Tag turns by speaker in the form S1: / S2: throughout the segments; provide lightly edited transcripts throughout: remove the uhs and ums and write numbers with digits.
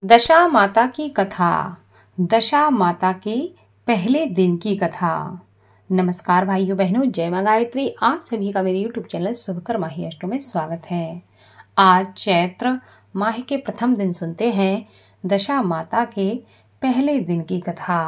S1: दशा माता की कथा। दशा माता के पहले दिन की कथा। नमस्कार भाइयों बहनों, जय मां गायत्री। आप सभी का मेरे YouTube चैनल शुभकर माही अष्टों में स्वागत है। आज चैत्र माह के प्रथम दिन सुनते हैं दशा माता के पहले दिन की कथा।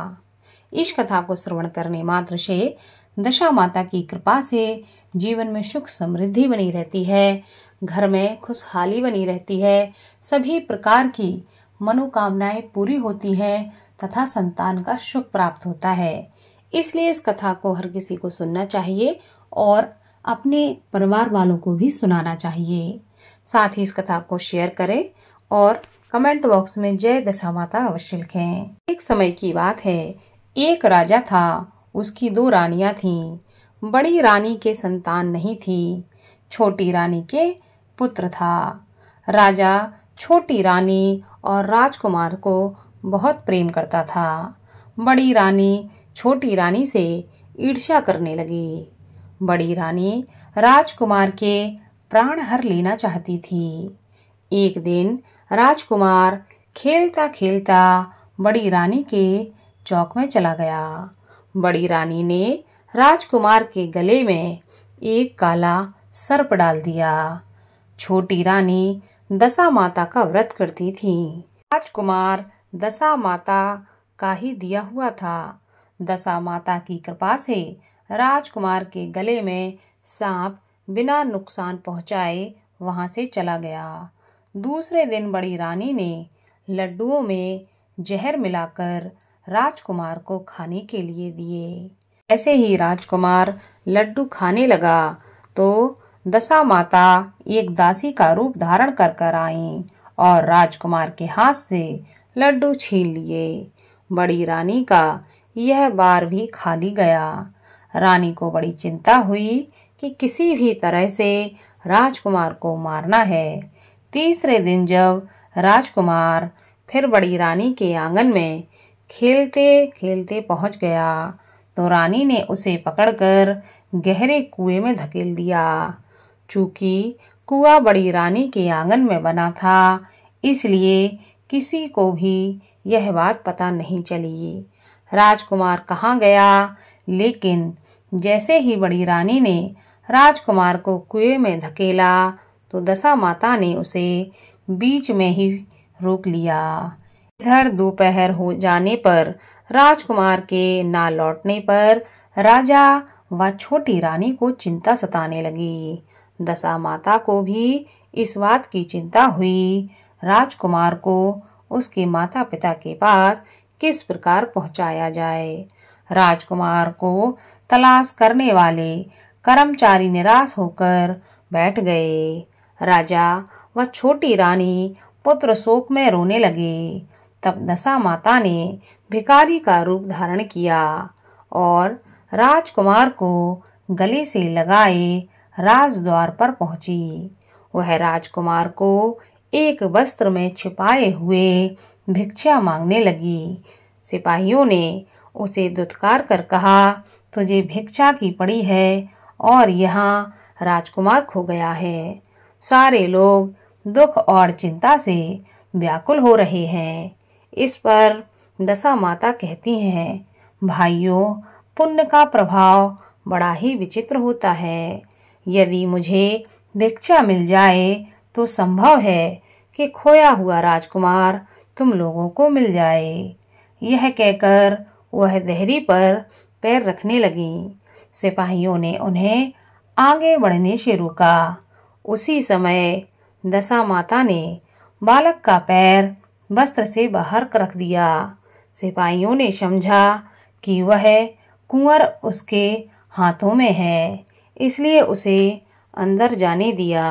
S1: इस कथा को श्रवण करने मात्र से दशा माता की कृपा से जीवन में सुख समृद्धि बनी रहती है, घर में खुशहाली बनी रहती है, सभी प्रकार की मनोकामनाएं पूरी होती हैं तथा संतान का सुख प्राप्त होता है। इसलिए इस कथा को हर किसी को सुनना चाहिए और अपने परिवार वालों को भी सुनाना चाहिए। साथ ही इस कथा को शेयर करें और कमेंट बॉक्स में जय दशा माता अवश्य लिखें। एक समय की बात है, एक राजा था, उसकी 2 रानियां थीं। बड़ी रानी के संतान नहीं थी, छोटी रानी के पुत्र था। राजा छोटी रानी और राजकुमार को बहुत प्रेम करता था। बड़ी रानी छोटी रानी से ईर्ष्या करने लगी। बड़ी रानी राजकुमार के प्राण हर लेना चाहती थी। एक दिन राजकुमार खेलता खेलता बड़ी रानी के चौक में चला गया। बड़ी रानी ने राजकुमार के गले में एक काला सर्प डाल दिया। छोटी रानी दशा माता का व्रत करती थी। राजकुमार दशा माता का ही दिया हुआ था। दशा माता की कृपा से राजकुमार के गले में सांप बिना नुकसान पहुंचाए वहां से चला गया। दूसरे दिन बड़ी रानी ने लड्डुओं में जहर मिलाकर राजकुमार को खाने के लिए दिए। ऐसे ही राजकुमार लड्डू खाने लगा तो दशा माता एक दासी का रूप धारण कर आईं और राजकुमार के हाथ से लड्डू छीन लिए। बड़ी रानी का यह बार भी खाली गया। रानी को बड़ी चिंता हुई कि किसी भी तरह से राजकुमार को मारना है। तीसरे दिन जब राजकुमार फिर बड़ी रानी के आंगन में खेलते खेलते पहुंच गया तो रानी ने उसे पकड़कर गहरे कुएं में धकेल दिया। चूंकि कुआं बड़ी रानी के आंगन में बना था, इसलिए किसी को भी यह बात पता नहीं चली राजकुमार कहाँ गया। लेकिन जैसे ही बड़ी रानी ने राजकुमार को कुएं में धकेला तो दशा माता ने उसे बीच में ही रोक लिया। इधर दोपहर हो जाने पर राजकुमार के ना लौटने पर राजा व छोटी रानी को चिंता सताने लगी। दशा माता को भी इस बात की चिंता हुई राजकुमार को उसके माता पिता के पास किस प्रकार पहुंचाया जाए। राजकुमार को तलाश करने वाले कर्मचारी निराश होकर बैठ गए। राजा व छोटी रानी पुत्र शोक में रोने लगे। तब दशा माता ने भिखारी का रूप धारण किया और राजकुमार को गले से लगाए राजद्वार पर पहुंची। वह राजकुमार को एक वस्त्र में छिपाए हुए भिक्षा मांगने लगी। सिपाहियों ने उसे दुत्कार कर कहा, तुझे भिक्षा की पड़ी है और यहाँ राजकुमार खो गया है। सारे लोग दुख और चिंता से व्याकुल हो रहे हैं। इस पर दशा माता कहती हैं, भाइयों, पुण्य का प्रभाव बड़ा ही विचित्र होता है। यदि मुझे भिक्षा मिल जाए तो संभव है कि खोया हुआ राजकुमार तुम लोगों को मिल जाए। यह कहकर वह देहरी पर पैर रखने लगी। सिपाहियों ने उन्हें आगे बढ़ने से रोका। उसी समय दशा माता ने बालक का पैर वस्त्र से बाहर रख दिया। सिपाहियों ने समझा कि वह कुंवर उसके हाथों में है, इसलिए उसे अंदर जाने दिया।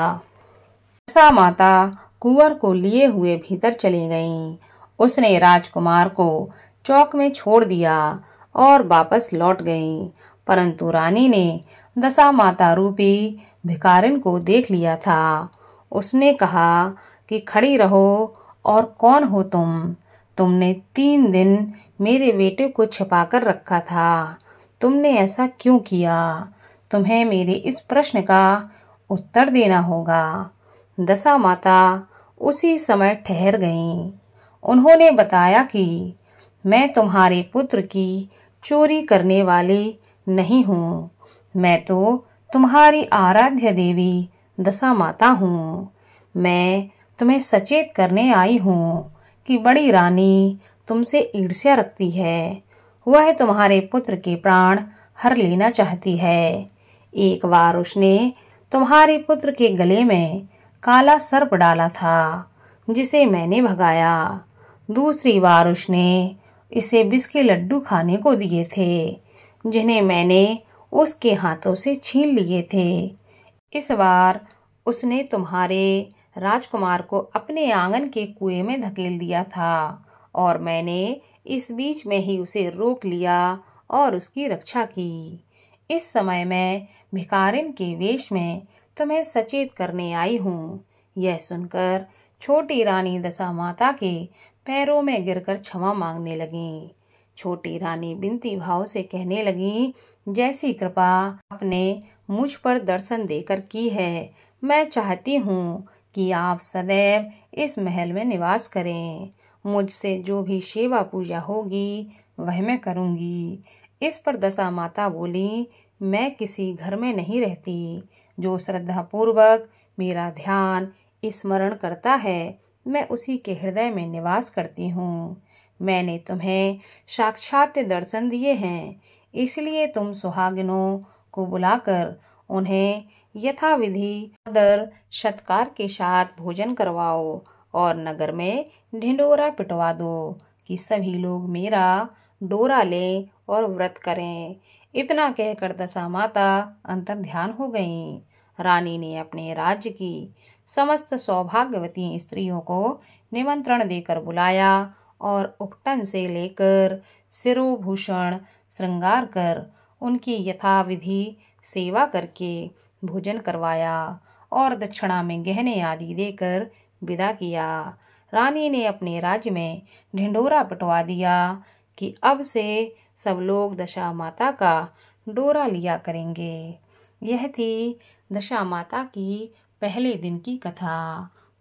S1: दशा माता कुंवर को लिए हुए भीतर चली गईं। उसने राजकुमार को चौक में छोड़ दिया और वापस लौट गईं। परंतु रानी ने दशा माता रूपी भिखारिन को देख लिया था। उसने कहा कि खड़ी रहो और कौन हो तुम? तुमने 3 दिन मेरे बेटे को छिपाकर रखा था। तुमने ऐसा क्यों किया? तुम्हें मेरे इस प्रश्न का उत्तर देना होगा। दशा माता उसी समय ठहर गईं। उन्होंने बताया कि मैं तुम्हारे पुत्र की चोरी करने वाली नहीं हूँ। मैं तो तुम्हारी आराध्य देवी दशा माता हूँ। मैं तुम्हें सचेत करने आई हूँ कि बड़ी रानी तुमसे ईर्ष्या रखती है। वह तुम्हारे पुत्र के प्राण हर लेना चाहती है। एक बार उसने तुम्हारे पुत्र के गले में काला सर्प डाला था, जिसे मैंने भगाया। दूसरी बार उसने इसे विष के लड्डू खाने को दिए थे, जिन्हें मैंने उसके हाथों से छीन लिए थे। इस बार उसने तुम्हारे राजकुमार को अपने आंगन के कुएं में धकेल दिया था और मैंने इस बीच में ही उसे रोक लिया और उसकी रक्षा की। इस समय मैं भिखारिन के वेश में तुम्हें सचेत करने आई हूँ। यह सुनकर छोटी रानी दशा माता के पैरों में गिरकर क्षमा मांगने लगी। छोटी रानी बिनती भाव से कहने लगी, जैसी कृपा आपने मुझ पर दर्शन देकर की है, मैं चाहती हूँ कि आप सदैव इस महल में निवास करें। मुझसे जो भी सेवा पूजा होगी वह मैं करूँगी। इस पर दशा माता बोली, मैं किसी घर में नहीं रहती। जो श्रद्धा पूर्वक मेरा ध्यान स्मरण करता है, मैं उसी के हृदय में निवास करती हूँ। मैंने तुम्हें साक्षात दर्शन दिए हैं, इसलिए तुम सुहागिनों को बुलाकर उन्हें यथाविधि आदर सत्कार के साथ भोजन करवाओ और नगर में ढिंढोरा पिटवा दो कि सभी लोग मेरा डोरा लें और व्रत करें। इतना कहकर दशा माता अंतर ध्यान हो गईं। रानी ने अपने राज्य की समस्त सौभाग्यवती स्त्रियों को निमंत्रण देकर बुलाया और उपटन से लेकर शिरोभूषण श्रृंगार कर उनकी यथाविधि सेवा करके भोजन करवाया और दक्षिणा में गहने आदि देकर विदा किया। रानी ने अपने राज्य में ढिंढोरा पिटवा दिया कि अब से सब लोग दशा माता का डोरा लिया करेंगे। यह थी दशा माता की पहले दिन की कथा।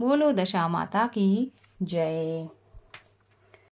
S1: बोलो दशा माता की जय।